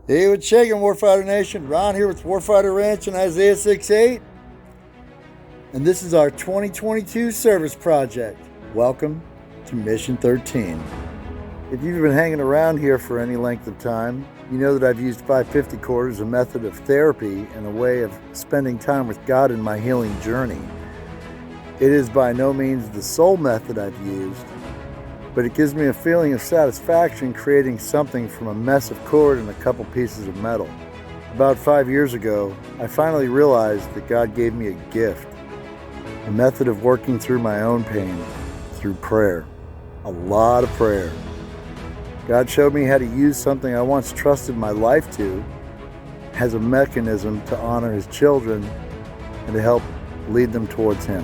Hey, what's shaking, Warfighter Nation? Ron here with Warfighter Ranch and Isaiah 6:8. And this is our 2022 service project. Welcome to Mission 13. If you've been hanging around here for any length of time, you know that I've used 550 cord as a method of therapy and a way of spending time with God in my healing journey. It is by no means the sole method I've used, but it gives me a feeling of satisfaction creating something from a mess of cord and a couple pieces of metal. About 5 years ago, I finally realized that God gave me a gift, a method of working through my own pain through prayer, a lot of prayer. God showed me how to use something I once trusted my life to as a mechanism to honor His children and to help lead them towards Him.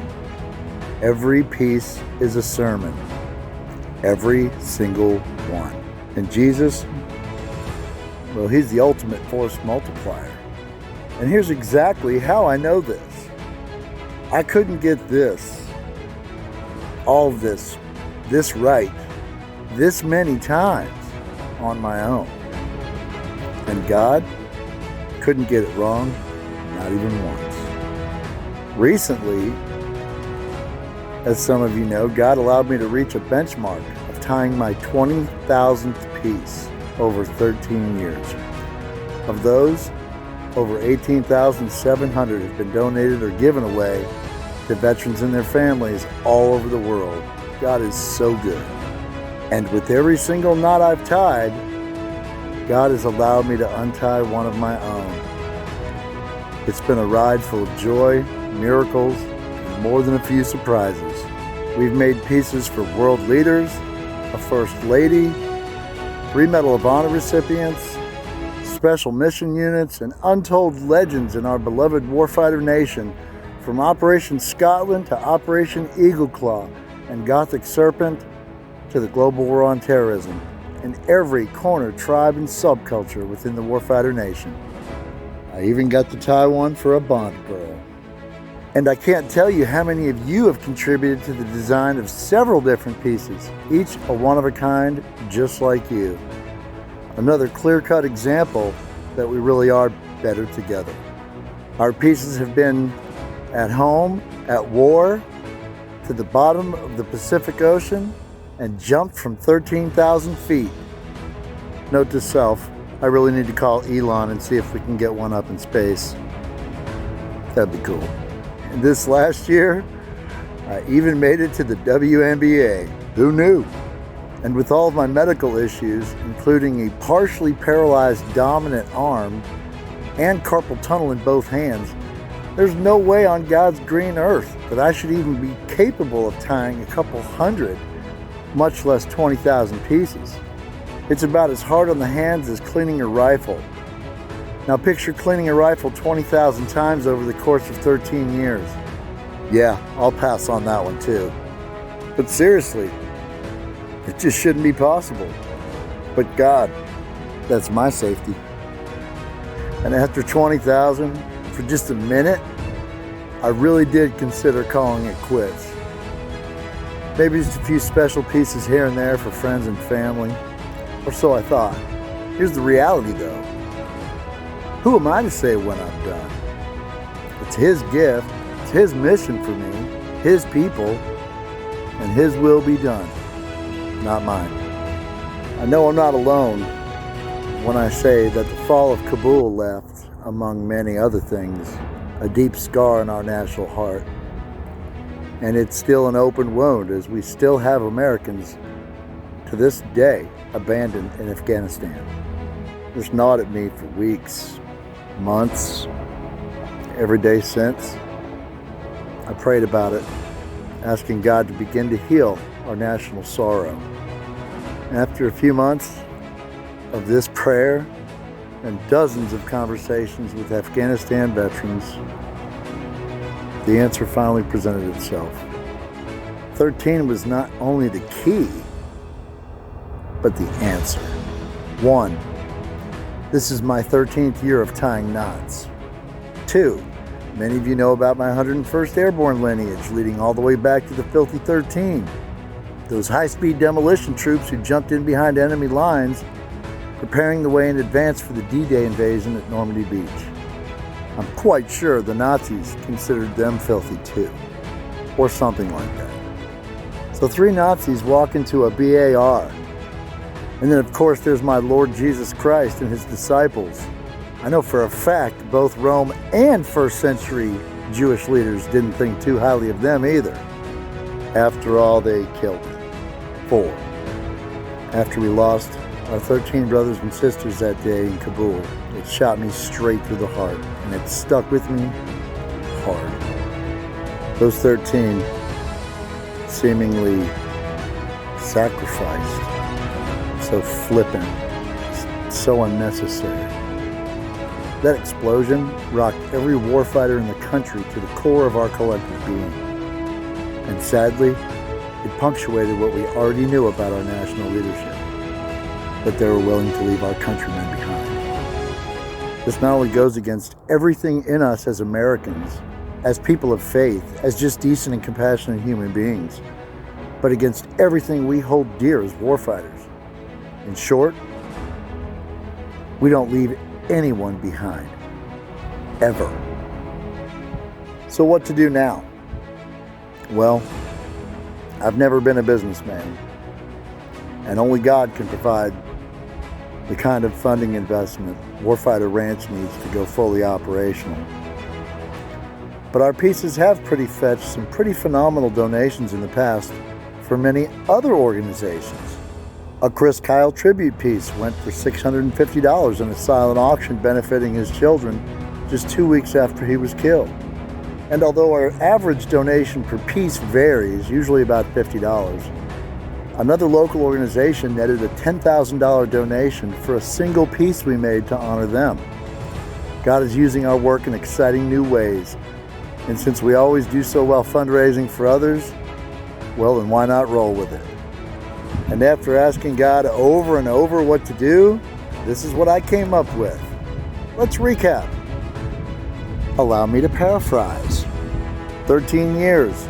Every piece is a sermon. Every single one. And Jesus, well, He's the ultimate force multiplier. And here's exactly how I know this. I couldn't get all of this right, this many times on my own. And God couldn't get it wrong, not even once. Recently, as some of you know, God allowed me to reach a benchmark of tying my 20,000th piece over 13 years. Of those, over 18,700 have been donated or given away to veterans and their families all over the world. God is so good. And with every single knot I've tied, God has allowed me to untie one of my own. It's been a ride full of joy, miracles, and more than a few surprises. We've made pieces for world leaders, a First Lady, 3 Medal of Honor recipients, special mission units, and untold legends in our beloved Warfighter Nation, from Operation Scotland to Operation Eagle Claw and Gothic Serpent to the global war on terrorism, in every corner, tribe, and subculture within the Warfighter Nation. I even got to tie one for a Bond girl. And I can't tell you how many of you have contributed to the design of several different pieces, each a one-of-a-kind, just like you. Another clear-cut example that we really are better together. Our pieces have been at home, at war, to the bottom of the Pacific Ocean, and jumped from 13,000 feet. Note to self, I really need to call Elon and see if we can get one up in space. That'd be cool. And this last year, I even made it to the WNBA. Who knew? And with all of my medical issues, including a partially paralyzed dominant arm and carpal tunnel in both hands, there's no way on God's green earth that I should even be capable of tying a couple hundred, much less 20,000 pieces. It's about as hard on the hands as cleaning a rifle. Now picture cleaning a rifle 20,000 times over the course of 13 years. Yeah, I'll pass on that one too. But seriously, it just shouldn't be possible. But God, that's my safety. And after 20,000, for just a minute, I really did consider calling it quits. Maybe just a few special pieces here and there for friends and family, or so I thought. Here's the reality though. Who am I to say when I'm done? It's His gift, it's His mission for me, His people, and His will be done, not mine. I know I'm not alone when I say that the fall of Kabul left, among many other things, a deep scar in our national heart. And it's still an open wound, as we still have Americans to this day abandoned in Afghanistan. Just gnawed at me for weeks, months, every day since. I prayed about it, asking God to begin to heal our national sorrow. After a few months of this prayer and dozens of conversations with Afghanistan veterans, the answer finally presented itself. 13 was not only the key, but the answer. 1. This is my 13th year of tying knots. 2. Many of you know about my 101st Airborne lineage, leading all the way back to the Filthy 13. Those high-speed demolition troops who jumped in behind enemy lines preparing the way in advance for the D-Day invasion at Normandy Beach. I'm quite sure the Nazis considered them filthy too, or something like that. So 3 Nazis walk into a BAR, and then of course there's my Lord Jesus Christ and his disciples. I know for a fact both Rome and first century Jewish leaders didn't think too highly of them either. After all, they killed him. 4. After we lost our 13 brothers and sisters that day in Kabul, it shot me straight through the heart, and it stuck with me hard. Those 13 seemingly sacrificed, so flippant, so unnecessary. That explosion rocked every warfighter in the country to the core of our collective being. And sadly, it punctuated what we already knew about our national leadership, that they were willing to leave our countrymen behind. This not only goes against everything in us as Americans, as people of faith, as just decent and compassionate human beings, but against everything we hold dear as warfighters. In short, we don't leave anyone behind, ever. So what to do now? Well, I've never been a businessman, and only God can provide the kind of funding investment Warfighter Ranch needs to go fully operational. But our pieces have fetched some pretty phenomenal donations in the past for many other organizations. A Chris Kyle tribute piece went for $650 in a silent auction benefiting his children just 2 weeks after he was killed. And although our average donation per piece varies, usually about $50, another local organization netted a $10,000 donation for a single piece we made to honor them. God is using our work in exciting new ways, and since we always do so well fundraising for others, well, then why not roll with it? And after asking God over and over what to do, this is what I came up with. Let's recap. Allow me to paraphrase. 13 years.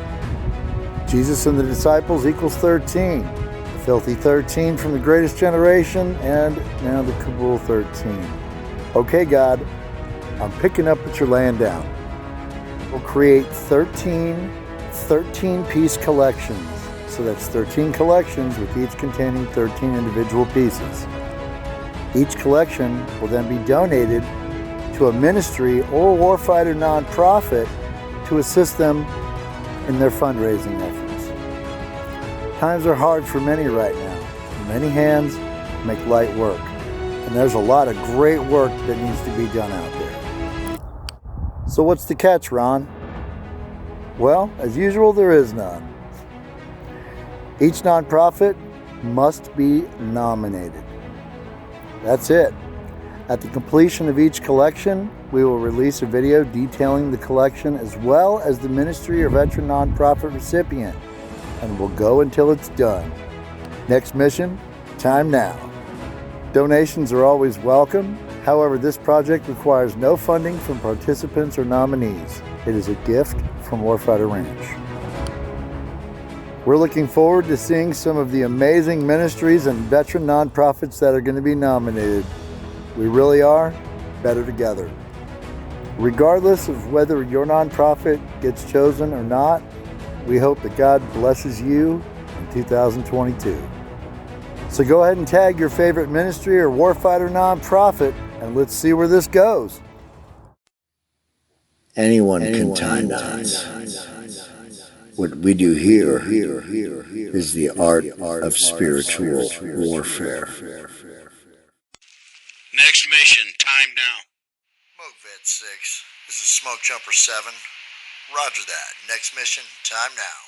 Jesus and the disciples equals 13. The filthy 13 from the greatest generation, and now the Kabul 13. Okay, God, I'm picking up what you're laying down. We'll create 13 13-piece collections. So that's 13 collections with each containing 13 individual pieces. Each collection will then be donated to a ministry or a warfighter nonprofit to assist them in their fundraising efforts. Times are hard for many right now. Many hands make light work. And there's a lot of great work that needs to be done out there. So what's the catch, Ron? Well, as usual, there is none. Each nonprofit must be nominated. That's it. At the completion of each collection, we will release a video detailing the collection as well as the ministry or veteran nonprofit recipient, and will go until it's done. Next mission, time now. Donations are always welcome. However, this project requires no funding from participants or nominees. It is a gift from Warfighter Ranch. We're looking forward to seeing some of the amazing ministries and veteran nonprofits that are going to be nominated. We really are better together. Regardless of whether your nonprofit gets chosen or not, we hope that God blesses you in 2022. So go ahead and tag your favorite ministry or warfighter nonprofit, and let's see where this goes. Anyone can time us. What we do here is the art of spiritual warfare. Next mission, time now. Smoke Vet 6, this is Smoke Jumper 7. Roger that. Next mission, time now.